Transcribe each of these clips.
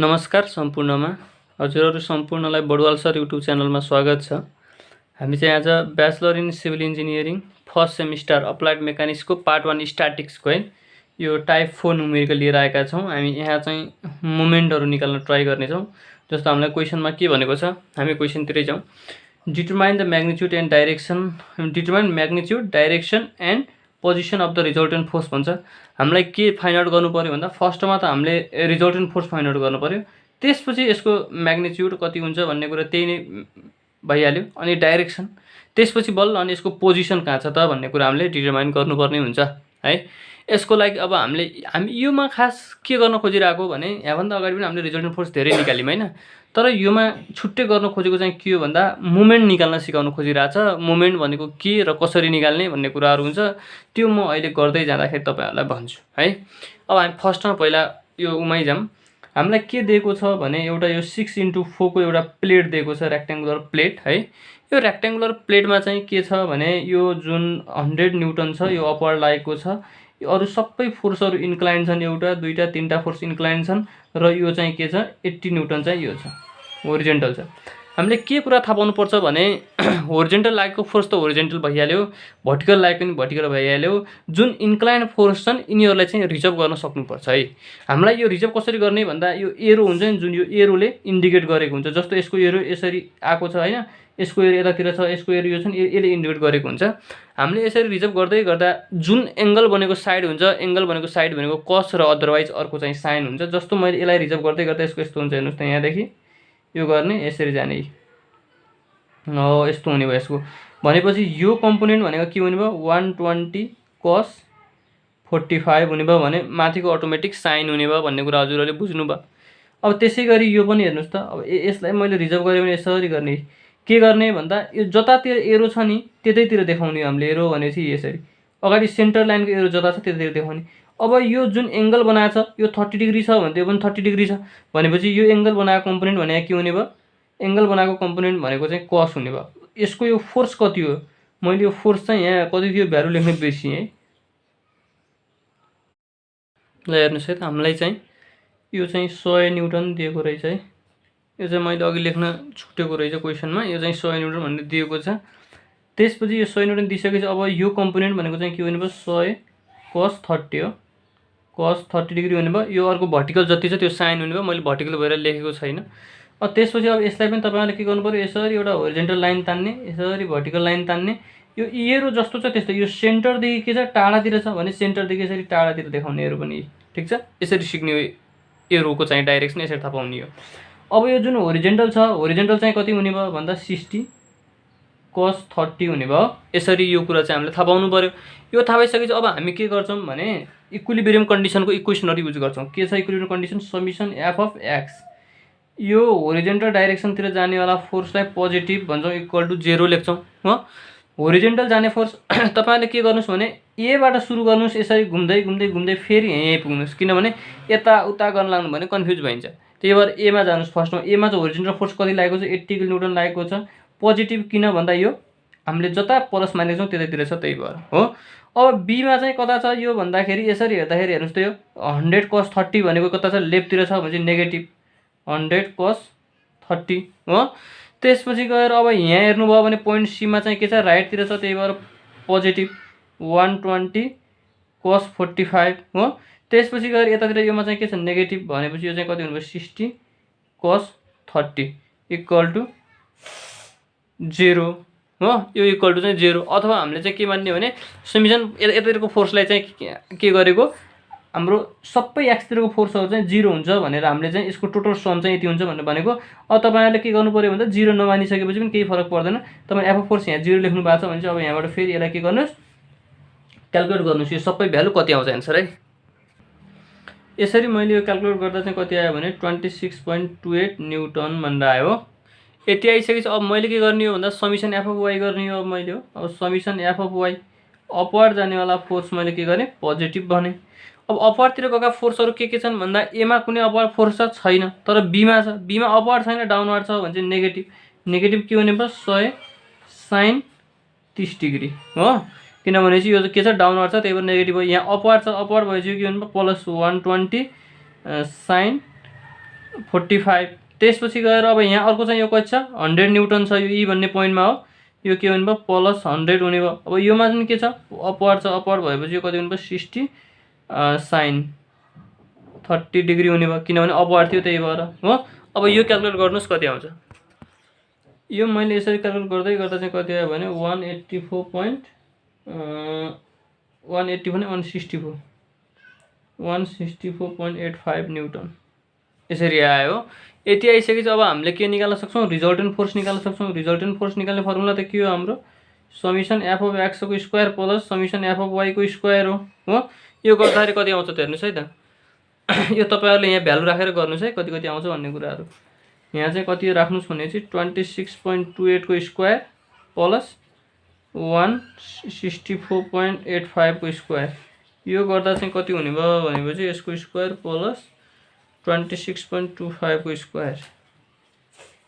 नमस्कार सम्पूर्णमा हजुरहरू सम्पूर्णलाई Badwal sir YouTube च्यानलमा स्वागत छ। हामी चाहिँ आज bachelor in civil engineering first semester applied मेकानिक्सको पार्ट 1 स्ट्याटिक्सको है यो टाइप 4 न्युमेरिकल लिएर आएका छौँ। हामी यहाँ चाहिँ मोमेन्टहरू निकाल्न ट्राई गर्नेछौँ। जस्तो हामीलाई क्वेसनमा के भनेको छ, हामी क्वेसनतिरै जाउँ। Determine the magnitude and direction and position of the resultant force भन्छ। हामीलाई के फाइन्ड आउट गर्नु पर्यो भन्दा फर्स्टमा त हामीले रिजल्टेन्ट फोर्स फाइन्ड आउट गर्नु पर्यो, त्यसपछि यसको म्याग्निट्युड कति हुन्छ भन्ने कुरा त्यही नै भइहाल्यो। अनि डाइरेक्सन, त्यसपछि बल्ल अनि यसको पोजिसन कहाँ छ त भन्ने कुरा हामीले डिटरमाइन गर्नुपर्ने हुन्छ है। यसको लागि अब हामी योमा खास के गर्न खोजिरहेको भने यहाँभन्दा अगाडि पनि हामीले रिजल्टेन्ट फोर्स धेरै निकाल्यौँ होइन, तर योमा छुट्टै गर्न खोजेको चाहिँ के हो भन्दा मुभमेन्ट निकाल्न सिकाउन खोजिरहेछ। मुभमेन्ट भनेको के र कसरी निकाल्ने भन्ने कुराहरू हुन्छ, त्यो म अहिले गर्दै जाँदाखेरि तपाईँहरूलाई भन्छु है। अब हामी फर्स्टमा पहिला यो उमै जाऊँ। हामीलाई के दिएको छ भने एउटा यो 6x4 को एउटा प्लेट दिएको छ, रेक्ट्याङ्गुलर प्लेट है। यो रेक्ट्याङ्गुलर प्लेटमा चाहिँ के छ भने यो जुन 100 न्युटन छ यो अपवर्ड लागेको छ। यो अरू सबै फोर्सहरू इन्क्लाइन छन्, एउटा दुईटा तीनटा फोर्स इन्क्लाइन छन् र यो चाहिँ के छ 80 न्युटन चाहिँ यो छ, होरिजेन्टल छ। हामीले के कुरा थाहा पाउनुपर्छ भने होरिजेन्टल लागेको फोर्स त होरिजेन्टल भइहाल्यो, भर्टिकल लागेको पनि भर्टिकल भइहाल्यो। जुन इन्क्लाइन फोर्स छन् यिनीहरूलाई चाहिँ रिजर्भ गर्न सक्नुपर्छ है। हामीलाई यो रिजर्भ कसरी गर्ने भन्दा यो एरो हुन्छ नि, जुन यो एरोले इन्डिकेट गरेको हुन्छ। जस्तो यसको एरो यसरी आएको छ होइन, यसको एरो यतातिर छ, यसको एरो यो छ नि, यसले इन्डिकेट गरेको हुन्छ। हामीले यसरी रिजर्भ गर्दै गर्दा जुन एङ्गल बनेको साइड हुन्छ, एङ्गल बनेको साइड भनेको कस र अदरवाइज अर्को चाहिँ साइन हुन्छ। जस्तो मैले यसलाई रिजर्भ गर्दै गर्दा यसको यस्तो हुन्छ, हेर्नुहोस् त यहाँदेखि यो गर्ने यसरी जाने हो, यस्तो हुने भयो यसको। भनेपछि यो कम्पोनेन्ट भनेको के हुने भयो 120 cos 45 हुने भयो भने माथिको अटोमेटिक साइन हुने भयो भन्ने कुरा हजुरहरूले बुझ्नुभयो। अब त्यसै गरी यो पनि हेर्नुहोस् त, अब यसलाई मैले रिजर्भ गरेँ भने यसरी गर्ने, के गर्ने भन्दा यो जतातिर एरो छ नि त्यतैतिर देखाउने हामीले। एरो भनेपछि यसरी अगाडि सेन्टर लाइनको एरो जता छ त्यतैतिर देखाउने। अब यो जुन एङ्गल बनाएको छ यो 30 डिग्री छ भने त्यो पनि 30 डिग्री छ, भनेपछि यो एङ्गल बनाएको कम्पोनेन्ट भनेको के हुने भयो, एङ्गल बनाएको कम्पोनेन्ट भनेको चाहिँ कस हुने भयो। यसको यो फोर्स कति हो, मैले यो फोर्स चाहिँ यहाँ कति थियो भ्यालु लेख्ने बिर्सिएँ है। ल हेर्नुहोस् है त, हामीलाई चाहिँ यो चाहिँ 100 न्युटन दिएको रहेछ है। यो चाहिँ मैले अघि लेख्न छुटेको रहेछ क्वेसनमा, यो चाहिँ 100 न्युटन भनेर दिएको छ। त्यसपछि यो 100 न्युटन दिइसकेपछि अब यो कम्पोनेन्ट भनेको चाहिँ के हुने भयो 100 cos 30 हो, cos 30 डिग्री हुने भयो। यो अर्को भर्टिकल जति छ त्यो साइन हुने भयो, मैले भर्टिकल भएर लेखेको छैन। त्यसपछि अब यसलाई पनि तपाईँहरूले के गर्नु पर्यो, यसरी एउटा होरिजेन्टल लाइन तान्ने, यसरी भर्टिकल लाइन तान्ने। यो एरो जस्तो छ त्यस्तो, यो सेन्टरदेखि के छ टाढातिर छ भने सेन्टरदेखि यसरी टाढातिर देखाउने एरो पनि, ठिक छ। यसरी सिक्ने हो एरोको चाहिँ डाइरेक्सन, यसरी थाहा पाउने हो। अब यो जुन होरिजेन्टल छ, होरिजेन्टल चाहिँ कति हुने भयो भन्दा 60 cos 30 हुने भयो। यसरी यो कुरा चाहिँ हामीले थाहा पाउनु पर्यो। यो थाहा भइसकेपछि अब हामी के गर्छौँ भने इक्विलिब्रियम कन्डिसनको इक्वेसनहरू युज गर्छौँ। के छ equilibrium condition, summation F of x, यो होरिजेन्टल डाइरेक्सनतिर जानेवाला फोर्सलाई पोजिटिभ भन्छौँ, इक्वल टु 0 लेख्छौँ हो। होरिजेन्टल जाने फोर्स तपाईँले के गर्नुहोस् भने एबाट सुरु गर्नुहोस्, यसरी घुम्दै घुम्दै घुम्दै फेरि यहीँ पुग्नुहोस्, किनभने यताउता गर्न लाग्नु भने कन्फ्युज भइन्छ। त्यही भएर एमा जानुहोस्। फर्स्टमा एमा चाहिँ होरिजेन्टल फोर्स कति लागेको छ 80 किलोन्युटन लागेको छ। पोजिटिभ किन भन्दा यो हामीले जता प्लस माइनस छौँ त्यतैतिर छ, त्यही भएर हो। अब बीमा चाहिँ कता छ यो भन्दाखेरि यसरी हेर्दाखेरि हेर्नुहोस् त, यो 100 cos 30 भनेको कता छ लेफ्टतिर छ भने चाहिँ नेगेटिभ 100 cos 30 हो। त्यसपछि गएर अब यहाँ हेर्नुभयो भने पोइन्ट सीमा चाहिँ के छ राइटतिर छ, त्यही भएर पोजिटिभ 120 cos 45 हो। त्यसपछि गएर यतातिर योमा चाहिँ के छ नेगेटिभ, भनेपछि यो चाहिँ कति हुनुभयो 60 cos 30 इक्वल टु 0 हो। यो इक्वल टु चाहिँ 0। अथवा हामीले चाहिँ के मान्ने भने समेसन यतातिरको फोर्सलाई चाहिँ के गरेको, हाम्रो सबै एक्सतिरको फोर्सहरू चाहिँ 0 हुन्छ भनेर हामीले चाहिँ यसको टोटल सम चाहिँ यति हुन्छ भनेर भनेको। अब तपाईँहरूले के गर्नु पऱ्यो भन्दा 0 नमानिसकेपछि पनि केही फरक पर्दैन। तपाईँ एफ फोर्स यहाँ 0 लेख्नु भएको छ भने चाहिँ अब यहाँबाट फेरि यसलाई के गर्नुहोस् क्यालकुलेट गर्नुहोस्, यो सबै भ्यालु कति आउँछ एन्सर है। यसरी मैले यो क्यालकुलेट गर्दा चाहिँ कति आयो भने 26.28 न्युटन भनेर आयो हो। यति आइसकेपछि अब मैले के गर्ने हो भन्दा समेसन एफ अफ वाई गर्ने हो। अब मैले हो अब summation F of Y upward जानेवाला फोर्स मैले के गरेँ पोजिटिभ भने। अब अपवर्डतिर गएका फोर्सहरू के छन् भन्दा एमा कुनै अपवर्ड फोर्स छैन, तर बीमा छ। बीमा अपवर्ड छैन डाउनवर्ड छ भने चाहिँ नेगेटिभ। नेगेटिभ के हुने भयो 100 sin 30 डिग्री हो, किनभने चाहिँ यो के छ डाउनवर्ड छ, त्यही भएर नेगेटिभ हो। यहाँ अपवर्ड छ, अपवर्ड भएपछि के हुने भयो प्लस 120 sin 45। त्यसपछि गएर अब यहाँ अर्को चाहिँ यो कति छ 100 न्युटन छ, यो ई भन्ने पोइन्टमा हो। यो के हुने भयो प्लस 100 हुने भयो। अब योमा चाहिँ के छ अपवार्ड छ, अपवार्ड भएपछि यो कति हुने भयो 60 साइन 30 डिग्री हुने भयो, किनभने अपवार्ड थियो त्यही भएर हो। अब यो क्यालकुलेट गर्नुहोस् कति आउँछ। यो मैले यसरी क्यालकुलेट गर्दै गर्दा चाहिँ कति आयो भने 164.85 न्युटन यसरी आयो। यति आइसकेपछि अब हामीले के निकाल्न सक्छौँ रिजल्टेन्ट फोर्स निकाल्न सक्छौँ। रिजल्टेन्ट फोर्स निकाल्ने फर्मुला त के हो हाम्रो समिसन एफ अफ एक्स को square plus summation F of Y को स्क्वायर हो। यो गर्दाखेरि कति आउँछ त हेर्नुहोस् है त। यो तपाईँहरूले यहाँ भ्यालु राखेर गर्नुहोस् है कति कति आउँछ भन्ने कुराहरू। यहाँ चाहिँ कति राख्नुहोस् भने चाहिँ 26.28 को स्क्वायर प्लस 164.85 को स्क्वायर। यो गर्दा चाहिँ कति हुने भयो भनेपछि यसको स्क्वायर प्लस 26.25 को स्क्वायर,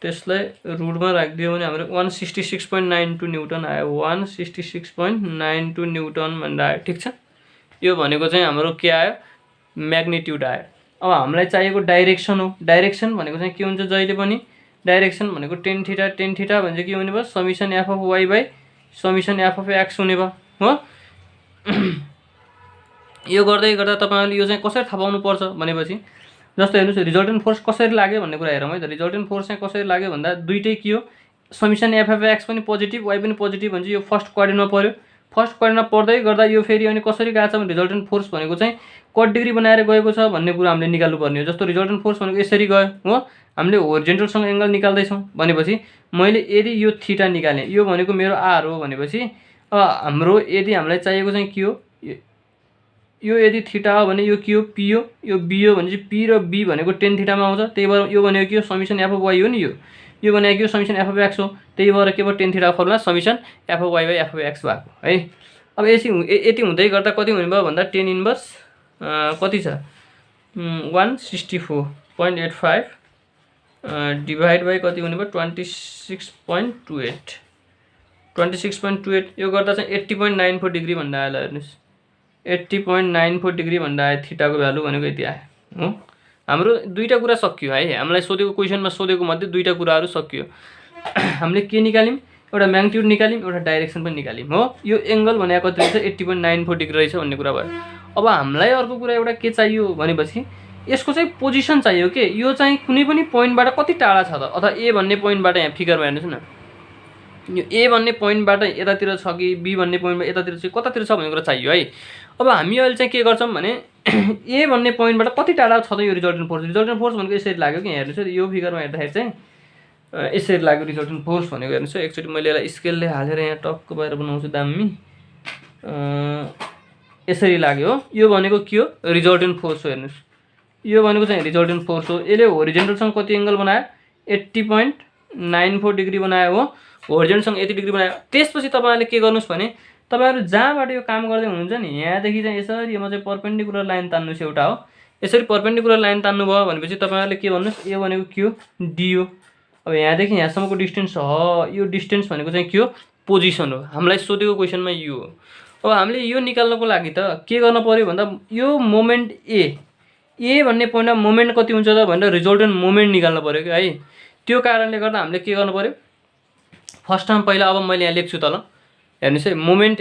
त्यसलाई रुटमा राखिदियो भने हाम्रो 166.92 न्युटन आयो। 166.92 न्युटन भनेर आयो। ठिक छ, यो भनेको चाहिँ हाम्रो के आयो म्याग्निट्युड आयो। अब हामीलाई चाहिएको डाइरेक्सन हो। डाइरेक्सन भनेको चाहिँ के हुन्छ जहिले पनि डाइरेक्सन भनेको टेन थीटा भने चाहिँ के हुने भयो summation F of Y by summation F of X हुने भयो हो। यो गर्दै गर्दा तपाईँहरूले यो चाहिँ कसरी थाहा पाउनुपर्छ भनेपछि जस्तो हेर्नुहोस् रिजल्टेन्ट फोर्स कसरी लाग्यो भन्ने कुरा हेरौँ है त। रिजल्टेन्ट फोर्स चाहिँ कसरी लाग्यो भन्दा दुइटै के हो समिसन एफ अफ एक्स पनि पोजिटिभ वाई पनि पोजिटिभ भन्छ। यो फर्स्ट क्वाड्रेन्टमा पर्यो। फर्स्ट क्वाड्रेन्टमा पर्दै गर्दा यो फेरि अनि कसरी गएको छ भने रिजल्टेन्ट फोर्स भनेको चाहिँ कट डिग्री बनाएर गएको छ भन्ने कुरा हामीले निकाल्नु पर्ने हो। जस्तो रिजल्टेन्ट फोर्स भनेको यसरी गयो हो, हामीले होरिजेन्टलसँग एङ्गल निकाल्दैछौँ भनेपछि मैले यदि यो थीटा निकालेँ यो भनेको मेरो आर हो भनेपछि हाम्रो यदि हामीलाई चाहिएको चाहिँ के हो यो यदि थीटा हो भने यो के हो पी हो, यो बी हो भने चाहिँ पी र बी भनेको टेन थीटामा आउँछ। त्यही भएर यो भनेको के हो समिसन एफ अफ वाई हो नि। यो भनेको के हो समिसन एफ अफ एक्स हो। त्यही भएर के भयो टेन थीटाको formula summation F of Y by F of X भएको है। अब यति हुँदै गर्दा कति हुने भयो भन्दा टेन इन्भर्स कति छ 164.85 डिभाइड बाई कति हुने भयो 26.28 यो गर्दा चाहिँ 80.94 डिग्री भन्दा आयो। ल हेर्नुहोस् 80.94 डिग्री भन्दा आयो। थीटाको भ्यालु भनेको यति आयो हो। हाम्रो दुईवटा कुरा सकियो है। हामीलाई सोधेको क्वेसनमा सोधेको मध्ये दुईवटा कुराहरू सकियो। हामीले के निकाल्यौँ एउटा म्याग्निट्युड निकाल्यौँ एउटा डाइरेक्सन पनि निकाल्यौँ हो। यो एङ्गल भनेको कति रहेछ 80.94 डिग्री रहेछ भन्ने कुरा भयो। अब हामीलाई अर्को कुरा एउटा के चाहियो भनेपछि यसको चाहिँ पोजिसन चाहियो के। यो चाहिँ कुनै पनि पोइन्टबाट कति टाढा छ त, अथवा ए भन्ने पोइन्टबाट यहाँ फिगरमा हेर्नुहोस् न यो ए भन्ने पोइन्टबाट यतातिर छ कि बी भन्ने पोइन्टबाट यतातिर चाहिँ कतातिर छ भन्ने कुरा चाहियो है। अब हामी अहिले चाहिँ के गर्छौँ भने ए भन्ने पोइन्टबाट कति टाढा छ त यो रिजल्टेन्ट फोर्स। रिजल्टेन्ट फोर्स भनेको यसरी लाग्यो कि हेर्नुहोस् यो फिगरमा हेर्दाखेरि चाहिँ यसरी लाग्यो रिजल्टेन्ट फोर्स भनेको। हेर्नुहोस् एकचोटि मैले यसलाई स्केलले हालेर यहाँ टक्क बाहिर बनाउँछु दामी यसरी लाग्यो हो। यो भनेको के हो रिजल्टेन्ट फोर्स हो। हेर्नुहोस् यो भनेको चाहिँ रिजल्टेन्ट फोर्स हो। यसले होरिजेन्टलसँग कति एङ्गल बनायो 80.94 डिग्री बनायो हो। होरिजेन्टलसँग 80 डिग्री बनायो। त्यसपछि तपाईँहरूले के गर्नुहोस् भने तपाईँहरू जहाँबाट यो काम गर्दै हुनुहुन्छ नि यहाँदेखि चाहिँ यसरी म चाहिँ पर्पेन्डिकुलर लाइन तान्नुहोस् एउटा हो। यसरी पर्पेन्डिकुलर लाइन तान्नु भयो भनेपछि तपाईँहरूले के भन्नुहोस् यो भनेको के हो डी हो। अब यहाँदेखि यहाँसम्मको डिस्टेन्स हो। यो डिस्टेन्स भनेको चाहिँ के हो पोजिसन हो। हामीलाई सोधेको क्वेसनमा यो हो। अब हामीले यो निकाल्नको लागि त के गर्न पर्यो भन्दा यो मोमेन्ट ए भन्ने पोइन्टमा मोमेन्ट कति हुन्छ त भनेर रिजल्टेन्ट मोमेन्ट निकाल्नु पर्यो कि है। त्यो कारणले गर्दा हामीले के गर्नु पर्यो फर्स्टमा पहिला अब मैले यहाँ लेख्छु त ल हेर्नुहोस् है moment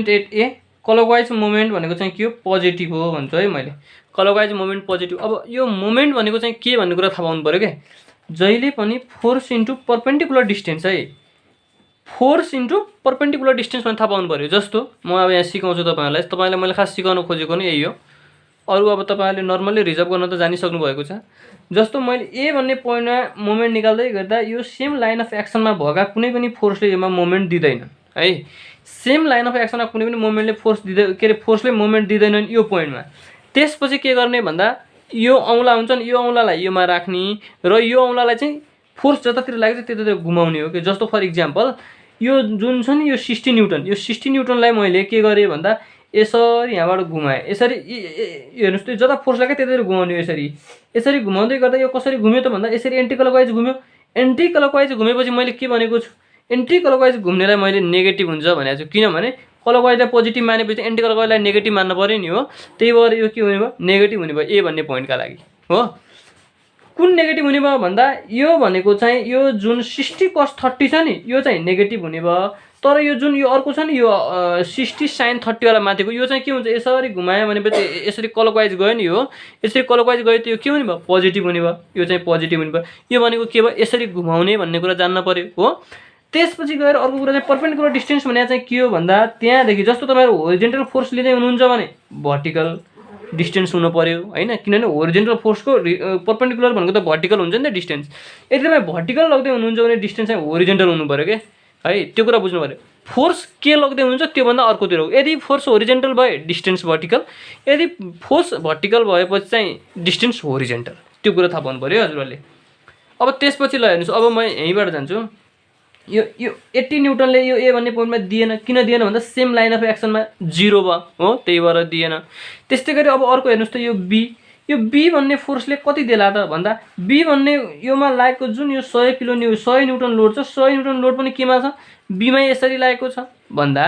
at a clockwise moment भनेको चाहिँ के हो पोजिटिभ हो भन्छु है मैले। Clockwise moment positive. अब यो मोमेन्ट भनेको चाहिँ के भन्ने कुरा थाहा पाउनु पर्यो क्या। जहिले पनि फोर्स इन्टु पर्पेन्डिकुलर डिस्टेन्स है। फोर्स इन्टु पर्पेन्डिकुलर डिस्टेन्स भने थाहा पाउनु पर्यो। जस्तो म अब यहाँ सिकाउँछु तपाईँलाई मैले खास सिकाउन खोजेको नै यही हो। अरू अब तपाईँहरूले नर्मली रिजर्भ गर्न त जानिसक्नु भएको छ। जस्तो मैले ए भन्ने पोइन्टमा मोमेन्ट निकाल्दै गर्दा यो सेम लाइन अफ एक्सनमा भएका कुनै पनि फोर्सले यसमा मोमेन्ट दिँदैन है। सेम लाइन अफ एक्सनमा कुनै पनि मोमेन्टले फोर्सले मोमेन्ट दिँदैनन् यो पोइन्टमा। त्यसपछि के गर्ने भन्दा यो औँला हुन्छ नि यो औँलालाई योमा राख्ने र यो औँलालाई चाहिँ फोर्स जतातिर लाग्छ त्यतातिर घुमाउने हो कि। जस्तो फर इक्जाम्पल यो जुन छ नि यो 60 न्युटन यो 60 न्युटनलाई मैले के गरेँ भन्दा यसरी यहाँबाट घुमाएँ। यसरी हेर्नुहोस् त्यो जता फोर्स लाग्यो त्यतातिर घुमाउने हो। यसरी घुमाउँदै गर्दा यो कसरी घुम्यो त भन्दा यसरी एन्टी क्लकवाइज घुम्यो। एन्टी क्लकवाइज घुमेपछि मैले के भनेको छु एन्टी क्लकवाइज घुम्नेलाई मैले नेगेटिभ हुन्छ भनेको छु। किनभने क्लकवाइजलाई पोजिटिभ मानेपछि एन्टी क्लकवाइजलाई नेगेटिभ मान्नु पऱ्यो नि हो। त्यही भएर यो के हुने भयो नेगेटिभ हुने भयो ए भन्ने पोइन्टका लागि हो। कुन नेगेटिभ हुने भयो भन्दा यो भनेको चाहिँ यो जुन 60 cos 30 छ नि यो चाहिँ नेगेटिभ हुने भयो। तर यो जुन यो अर्को छ नि यो 60 sin 30 वाला माथिको यो चाहिँ के हुन्छ यसरी घुमायो भनेपछि यसरी क्लकवाइज गयो नि हो। यसरी क्लकवाइज गयो त यो के हुने भयो पोजिटिभ हुने भयो। यो चाहिँ पोजिटिभ हुने भयो। यो भनेको के भयो यसरी घुमाउने भन्ने कुरा जान्न पर्यो हो। त्यसपछि गएर अर्को कुरा चाहिँ परपेन्डिकुलर डिस्टेन्स भने चाहिँ के हो भन्दा त्यहाँदेखि जस्तो तपाईहरु होरिजेन्टल फोर्स लिँदै हुनुहुन्छ भने भर्टिकल डिस्टेन्स हुनु पर्यो हैन। किनभने होरिजेन्टल फोर्सको परपेन्डिकुलर भनेको त भर्टिकल हुन्छ नि त डिस्टेन्स। यदि तपाईँ भर्टिकल लग्दै हुनुहुन्छ भने डिस्टेन्स चाहिँ होरिजेन्टल हुनु पर्यो के है। त्यो कुरा बुझ्नु पर्यो। फोर्स के लग्दै हुनुहुन्छ त्यो भन्दा अर्कोतिर हो। यदि फोर्स होरिजेन्टल भए डिस्टेन्स भर्टिकल, यदि फोर्स भर्टिकल भएपछि चाहिँ डिस्टेन्स होरिजेन्टल। त्यो कुरा थाहा पाउनु पर्यो हजुरहरुले। अब त्यसपछि ल हेर्नुस् अब म यहीँबाट जान्छु। यो 80 न्युटनले यो ए भन्ने पोइन्टमा दिएन। किन दिएन भन्दा सेम लाइन अफ एक्सनमा 0 भयो हो त्यही भएर दिएन। त्यस्तै गरी अब अर्को हेर्नुस् त यो बी। यो बी भन्ने फोर्सले कति देला त भन्दा बी भन्ने योमा लागेको जुन यो 100 न्युटन लोड छ 100 न्युटन लोड पनि केमा छ बीमा यसरी लागेको छ भन्दा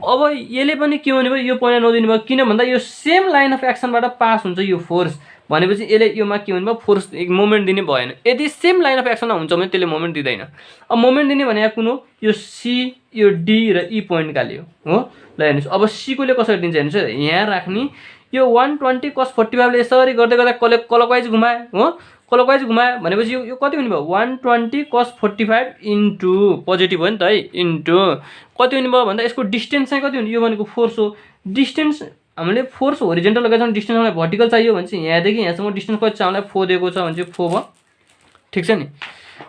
अब यसले पनि के हुने भयो यो पोइन्ट नदिनु भयो। किन भन्दा यो सेम लाइन अफ एक्सनबाट पास हुन्छ यो फोर्स भनेपछि यसले योमा के हुने भयो फोर्स मोमेन्ट दिने भएन। यदि सेम लाइन अफ एक्सनमा हुन्छ भने त्यसले मोमेन्ट दिँदैन। अब मोमेन्ट दिने भने कुन हो यो सी यो डी र ई पोइन्टका लियो हो। ल हेर्नुस् अब सी कोले कसरी दिन्छ हेर्नुस् यहाँ राख्ने यो 120 cos 45 ले यसरी गर्दै गर्दा क्लकवाइज घुमायो हो। क्लकवाइज घुमायो भनेपछि यो कति हुने भयो 120 cos 45 इन्टु पोजिटिभ हो नि त है इन्टु कति हुने भयो भन्दा यसको डिस्टेन्स चाहिँ कति हुने यो भनेको फोर्स हो। डिस्टेन्स हामीले फोर्स होरिजेन्टल लगाएको छ डिस्टेन्स हामीलाई भर्टिकल चाहियो भने चाहिँ यहाँदेखि यहाँसम्म डिस्टेन्स कति छ हामीलाई 4 दिएको छ भने चाहिँ 4 भयो ठिक छ नि।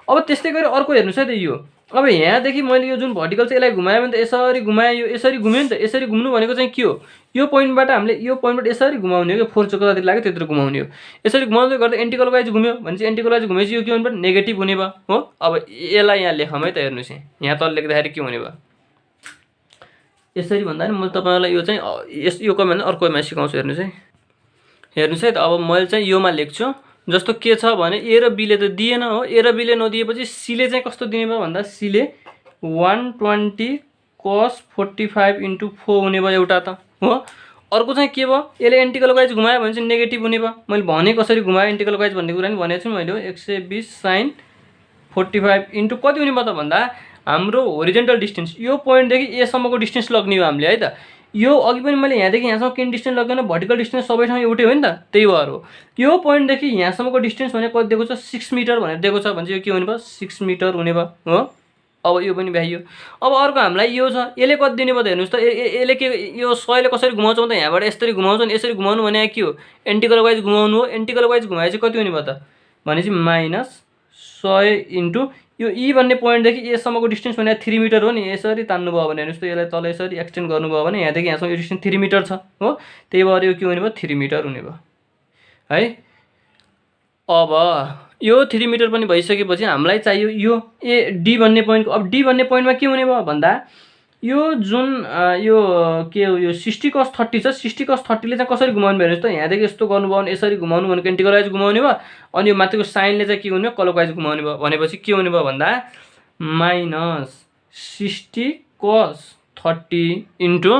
अब त्यस्तै गरी अर्को हेर्नुस् है त यो अब यहाँदेखि मैले यो जुन भर्टिकल चाहिँ यसलाई घुमायो भने त यसरी घुमायो यो यसरी घुम्यो नि त। यसरी घुम्नु भनेको चाहिँ के हो यो पोइन्टबाट हामीले यो पोइन्टबाट यसरी घुमाउने हो कि फोर्स कतातिर लाग्यो त्यतिर घुमाउने हो। यसरी घुमाउँदै गर्दा एन्टी क्लकवाइज घुम्यो भने चाहिँ एन्टी क्लकवाइज घुमेपछि यो के हुने भयो नेगेटिभ हुने भयो हो। अब यसलाई यहाँ लेखौँ है त हेर्नुस् यहाँ तल लेख्दाखेरि के हुने भयो यसरी भन्दा नि मैले तपाईहरुलाई यो चाहिँ यो कमेन्ट अर्कोमा सिकाउँछु हेर्नुस् है। हेर्नुस् है त अब मैले चाहिँ योमा लेख्छु जस्तो के छ भने ए र बी ले त दिएन हो। ए र बी ले नदिएपछि सी ले चाहिँ कस्तो दिने भयो भन्दा सी ले 120 cos 45 इन्टु 4 हुने भयो एउटा त हो। अर्को चाहिँ के भयो यसले एन्टी क्लकवाइज घुमायो भने चाहिँ नेगेटिभ हुने भयो। मैले भने कसरी घुमायो एन्टी क्लकवाइज भन्ने कुरा नि भनेको छु मैले 120 sin 45 इन्टु कति हुने भयो त भन्दा हाम्रो होरिजेन्टल डिस्टेन्स यो पोइन्टदेखि एसम्मको डिस्टेन्स लग्ने हो हामीले है त। यो अघि पनि मैले यहाँदेखि यहाँसम्म किन डिस्टेन्स लगेन भर्टिकल डिस्टेन्स सबै ठाउँ एउटै हो नि त त्यही भएर हो। यो पोइन्टदेखि यहाँसम्मको डिस्टेन्स भने कति दिएको छ 6 मिटर भनेर दिएको छ भने चाहिँ यो के हुने भयो 6 मिटर हुने भयो हो। अब यो पनि भ्याइयो। अब अर्को हामीलाई यो छ यसले कति दिने भयो त हेर्नुस् त यसले के यो 100 ले कसरी घुमाउँछ भन्दा यहाँबाट यसरी घुमाउँछ नि। यसरी घुमाउनु भने के हो एन्टी क्लकवाइज घुमाउनु हो। एन्टी क्लकवाइज घुमाएपछि कति हुने भयो त भनेपछि -100 इन्टु यो ई भन्ने पोइन्टदेखि एसम्मको डिस्टेन्स भने 3 मिटर हो नि। यसरी तान्नु भयो भने हेर्नुस् त यसलाई तल यसरी एक्सटेन्ड गर्नुभयो भने यहाँदेखि यहाँसम्म यो डिस्टेन्स 3 मिटर छ हो। त्यही भएर यो के हुने भयो 3 मिटर हुने भयो है। अब यो 3 मिटर पनि भइसकेपछि हामीलाई चाहियो यो ए डी भन्ने पोइन्टको। अब डी भन्ने पोइन्टमा के हुने भयो भन्दा यो जुन यो के हो यो 60 cos 30 छ 60 cos 30 ले चाहिँ कसरी घुमाउनु भयो हेर्नुस् त यहाँदेखि यस्तो गर्नुभयो भने यसरी घुमाउनु भनेको एन्टी क्लकवाइज घुमाउने भयो। अनि यो माथिको साइनले चाहिँ के हुने भयो क्लकवाइज घुमाउने भयो भनेपछि के हुने भयो भन्दा -60 cos 30 इन्टु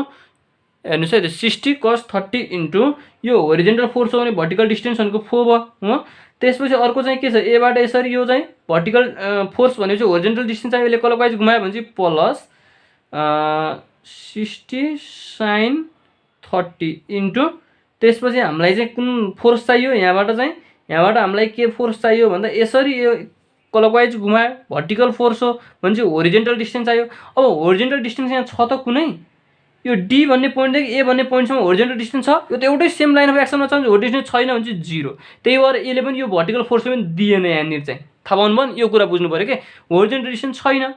हेर्नुस् है 60 cos 30 इन्टु यो होरिजेन्टल फोर्स हो भने भर्टिकल डिस्टेन्स भनेको 4 भयो हो। त्यसपछि अर्को चाहिँ के छ एबाट यसरी यो चाहिँ भर्टिकल फोर्स भनेपछि होरिजेन्टल डिस्टेन्स चाहिँ यसले क्लकवाइज घुमायो भने चाहिँ प्लस 60 sin 30 इन्टु त्यसपछि हामीलाई चाहिँ कुन फोर्स चाहियो यहाँबाट हामीलाई के फोर्स चाहियो भन्दा यसरी यो क्लकवाइज घुमायो भर्टिकल फोर्स हो भने चाहिँ होरिजेन्टल डिस्टेन्स चाहियो। अब होरिजेन्टल डिस्टेन्स यहाँ छ त कुनै यो डी भन्ने पोइन्टदेखि ए भन्ने पोइन्टसम्म होरिजेन्टल डिस्टेन्स छ यो त एउटै सेम लाइन अफ एक्सनमा छ होरिजेन्टल डिस्टेन्स छैन भने चाहिँ 0। त्यही भएर यसले पनि यो भर्टिकल फोर्सले पनि दिएन यहाँनिर चाहिँ थाहा पाउनु भयो नि। यो कुरा बुझ्नु पर्यो के होरिजेन्टल डिस्टेन्स छैन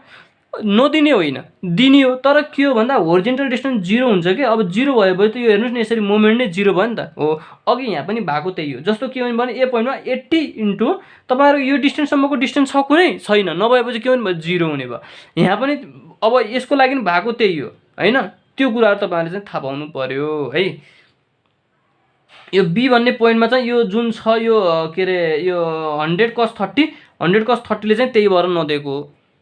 नदिने होइन दिने हो। तर के हो भन्दा होरिजेन्टल डिस्टेन्स 0 हुन्छ कि अब 0 भएपछि त यो हेर्नुस् न यसरी मोमेन्ट नै 0 भयो नि त हो। अघि यहाँ पनि भएको त्यही हो। जस्तो के भने ए पोइन्टमा 80 इन्टु तपाईँहरू यो डिस्टेन्ससम्मको डिस्टेन्स छ कुनै छैन नभएपछि के हुने भयो 0 हुने भयो। यहाँ पनि अब यसको लागि भएको त्यही हो हैन। त्यो कुराहरू तपाईहरुले चाहिँ थाहा पाउनु पर्यो है। यो बी भन्ने पोइन्टमा चाहिँ यो जुन छ यो के रे यो 100 cos 30 ले चाहिँ त्यही भएर नदिएको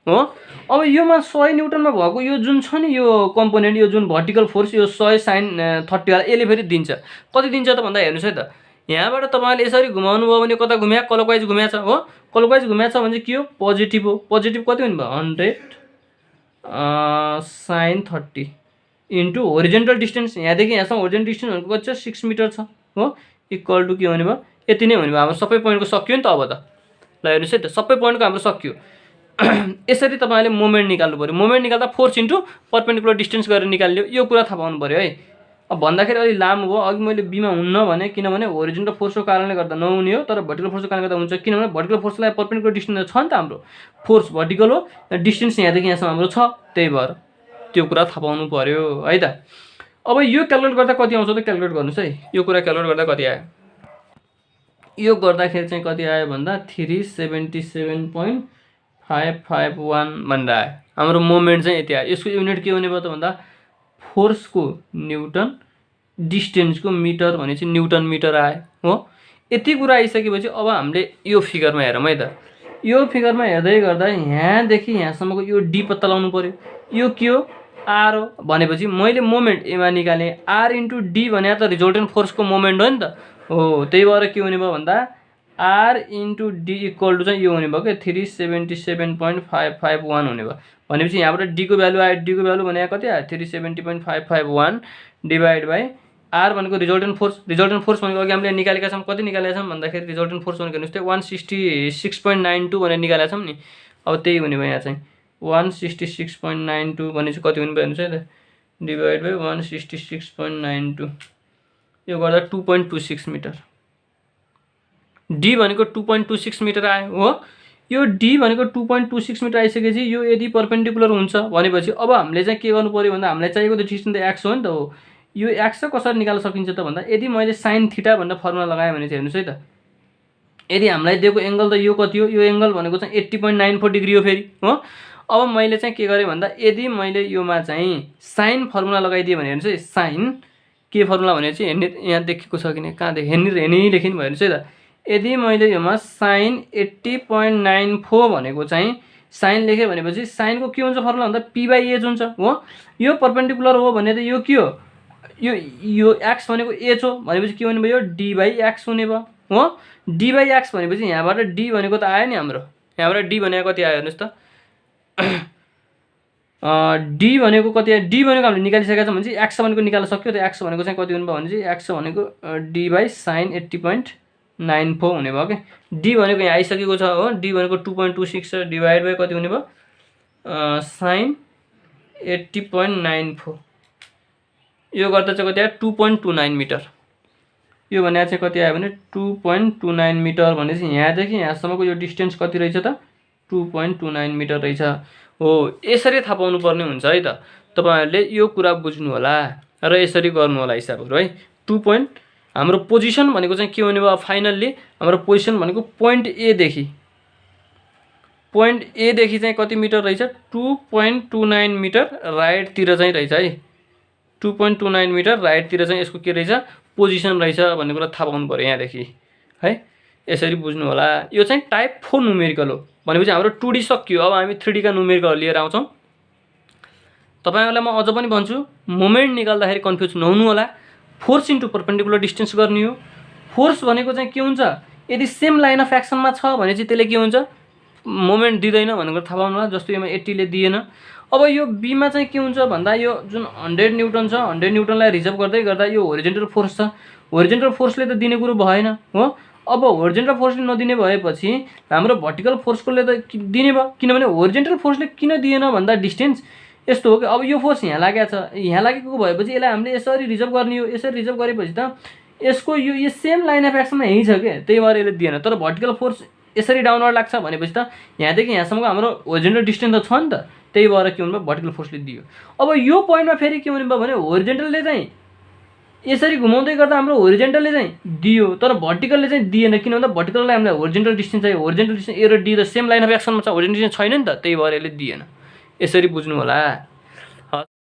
हो। अब योमा 100 न्युटनमा भएको यो जुन छ नि यो कम्पोनेन्ट, यो जुन भर्टिकल फोर्स, यो 100 sin 30 वाला यसले फेरि दिन्छ। कति दिन्छ त भन्दा हेर्नुहोस् है त, यहाँबाट तपाईँले यसरी घुमाउनु भयो भने कता घुम्या, क्लकवाइज घुम्या छ हो। क्लकवाइज घुम्या छ भने चाहिँ के हो, पोजिटिभ हो। पोजिटिभ कति हुने भयो, 100 sin 30 इन्टु होरिजेन्टल डिस्टेन्स, यहाँदेखि यहाँसम्म होरिजेन्टल डिस्टेन्स भनेको कति छ, 6 मिटर छ हो। इक्वल टु के हुने भयो, यति नै हुने भयो। हाम्रो सबै पोइन्टको सक्यो नि त। अब त ल हेर्नुहोस् है त, सबै पोइन्टको हाम्रो सक्यो। यसरी तपाईँले मोमेन्ट निकाल्नु पऱ्यो। मोमेन्ट निकाल्दा फोर्स इन्टु पर्पेन्डिकुलर डिस्टेन्स गरेर निकाल्यो, यो कुरा थाहा पाउनु पऱ्यो है। अब भन्दाखेरि अलि लामो भयो, अघि मैले बीमा हुन्न भने, किनभने होरिजेन्टल फोर्सको कारणले गर्दा नहुने हो, तर भर्टिकल फोर्सको कारणले गर्दा हुन्छ। किनभने भर्टिकल फोर्सलाई पर्पेन्डिकुलर डिस्टेन्स छ नि त, हाम्रो फोर्स भर्टिकल हो, डिस्टेन्स यहाँदेखि यहाँसम्म हाम्रो छ, त्यही भएर त्यो कुरा थाहा पाउनु पऱ्यो है त। अब यो क्यालकुलेट गर्दा कति आउँछ त क्यालकुलेट गर्नुहोस् है। यो कुरा क्यालकुलेट गर्दा कति आयो, यो गर्दाखेरि चाहिँ कति आयो भन्दा 377.551 भनेर आयो। हाम्रो मोमेन्ट चाहिँ यति आयो। यसको युनिट के हुने भयो त भन्दा फोर्सको न्युटन, डिस्टेन्सको मिटर भनेपछि न्युटन मिटर आयो हो। यति कुरा आइसकेपछि अब हामीले यो फिगरमा हेरौँ है त। यो फिगरमा हेर्दै गर्दा यहाँदेखि यहाँसम्मको यो डी पत्ता लगाउनु पऱ्यो। यो के हो, आर हो। भनेपछि मैले मोमेन्ट एमा निकालेँ, आर इन्टु डी भने त रिजल्टेन्ट फोर्सको मोमेन्ट हो नि त हो। त्यही भएर के हुने भयो भन्दा R into D equal to चाहिँ यो हुने भयो क्या, 377.551 हुने भयो। भनेपछि यहाँबाट डीको भ्यालु आयो, डीको भ्यालु भने कति आयो, 370.551 डिभाइड बाई आर भनेको रिजल्टेन्ट फोर्स। रिजल्टेन्ट फोर्स भनेको अघि हामीले निकालेका छौँ, कति निकालेका छौँ भन्दाखेरि रिजल्टेन्ट फोर्स भनेको हेर्नुहोस् त 166.92 भनेर निकालेका छौँ नि। अब त्यही हुने भयो यहाँ चाहिँ 166.92 भने चाहिँ कति हुने भयो हेर्नुहोस् है त, डिभाइड बाई 166.92, यो गर्दा 2.26 मिटर। डी भनेको 2.26 मिटर आयो हो। यो डी भनेको 2.26 मिटर आइसकेपछि यो यदि पर्पेन्डिकुलर हुन्छ भनेपछि अब हामीले चाहिँ के गर्नु पऱ्यो भन्दा हामीलाई चाहिएको त डिस्टेन्स त एक्स हो नि त हो। यो एक्स चाहिँ कसरी निकाल्न सकिन्छ त भन्दा यदि मैले साइन थीटा भनेर फर्मुला लगाएँ भने चाहिँ हेर्नुहोस् है त, यदि हामीलाई दिएको एङ्गल त यो कति हो, यो एङ्गल भनेको चाहिँ 80.94 डिग्री हो फेरि हो। अब मैले चाहिँ के गरेँ भन्दा यदि मैले योमा चाहिँ साइन फर्मुला लगाइदिएँ भने हेर्नुहोस् है, साइन के फर्मुला भने चाहिँ हेर्ने यहाँ देखेको छ कि कहाँ देखेँ, हेर्ने लेखिनु भयो हेर्नुहोस् है त। यदि मैले योमा साइन 80.94 भनेको चाहिँ साइन लेखेँ भनेपछि साइनको के हुन्छ फर्मुला भन्दा p/h हुन्छ हो। यो पर्पेन्डिकुलर हो भने त यो के हो, यो एक्स भनेको एच हो। भनेपछि के हुने भयो, d/x हुने भयो हो। d/x भनेपछि यहाँबाट d भनेको त आयो नि हाम्रो, यहाँबाट d भनेको कति आयो हेर्नुहोस् त, डी भनेको कति आयो, डी भनेको हामीले निकालिसकेका छौँ भने चाहिँ एक्स भनेको निकाल्न सक्यो। त्यो एक्स भनेको चाहिँ कति हुने भयो भने चाहिँ एक्स भनेको d/sin 80.94 हुने भयो क्या। डी भनेको यहाँ आइसकेको छ हो, डी भनेको 2.26 छ, डिभाइड बाई कति हुने भयो, sin 80.94, यो गर्दा चाहिँ कति आयो 2.29 मिटर। यो भने चाहिँ कति आयो भने 2.29 मिटर भनेपछि यहाँदेखि यहाँसम्मको यो डिस्टेन्स कति रहेछ त, 2.29 मिटर रहेछ हो। यसरी थाहा पाउनु पर्ने हुन्छ है त। तपाईँहरूले यो कुरा बुझ्नु होला र यसरी गर्नु होला हिसाबहरू है। हाम्रो पोजिसन भनेको चाहिँ के हुने भयो, फाइनल्ली हाम्रो पोजिसन भनेको पोइन्ट एदेखि चाहिँ कति मिटर रहेछ, 2.29 मिटर राइटतिर चाहिँ रहेछ है। 2.29 मिटर राइटतिर चाहिँ यसको के रहेछ, पोजिसन रहेछ भन्ने कुरा थाहा पाउनु पऱ्यो यहाँदेखि है। यसरी बुझ्नु होला। यो चाहिँ टाइप 4 न्युमेरिकल हो। भनेपछि हाम्रो 2D सक्यो, अब हामी 3D का न्युमेरिकल लिएर आउँछौँ। तपाईँहरूलाई म अझ पनि भन्छु, मोमेन्ट निकाल्दाखेरि कन्फ्युज नहुनु होला। फोर्स इन्टु पर्पेन्डिकुलर डिस्टेन्स गर्ने हो। फोर्स भनेको चाहिँ के हुन्छ, यदि सेम लाइन अफ एक्सनमा छ भने चाहिँ त्यसले के हुन्छ, मोमेन्ट दिँदैन भनेको थाहा पाउनु होला। जस्तो योमा 80 ले दिएन। अब यो बीमा चाहिँ के हुन्छ भन्दा यो जुन 100 न्युटन छ, 100 न्युटनलाई रिजर्भ गर्दै गर्दा यो होरिजेन्टल फोर्स छ। होरिजेन्टल फोर्सले त दिने कुरो भएन हो। अब होरिजेन्टल फोर्सले नदिने भएपछि हाम्रो भर्टिकल फोर्सकोले त दिने भयो, किनभने होरिजेन्टल फोर्सले किन दिएन भन्दा डिस्टेन्स यस्तो हो कि अब यो फोर्स यहाँ लागेको छ, यहाँ लागेको भएपछि यसलाई हामीले यसरी रिजर्भ गर्ने हो। यसरी रिजर्भ गरेपछि त यसको यो सेम लाइन अफ एक्सनमा यही छ क्या, त्यही भएर यसले दिएन। तर भर्टिकल फोर्स यसरी डाउनवर्ड लाग्छ भनेपछि त यहाँदेखि यहाँसम्मको हाम्रो होरिजेन्टल डिस्टेन्स त छ नि त, त्यही भएर के हुनु भयो, भर्टिकल फोर्सले दियो। अब यो पोइन्टमा फेरि के हुने भयो भने होरिजेन्टलले चाहिँ यसरी घुमाउँदै गर्दा हाम्रो होरिजेन्टलले चाहिँ दियो, तर भर्टिकलले चाहिँ दिएन। किन भन्दा भर्टिकललाई हामीलाई होरिजेन्टल डिस्टेन्स चाहियो। होरिजेन्टल डिस्टेन्स ए र डी त सेम लाइन अफ एक्सनमा छ, होरिजेन्टल डिस्टेन्स छैन नि त, त्यही भएर यसले दिएन। यसरी बुझ्नु होला।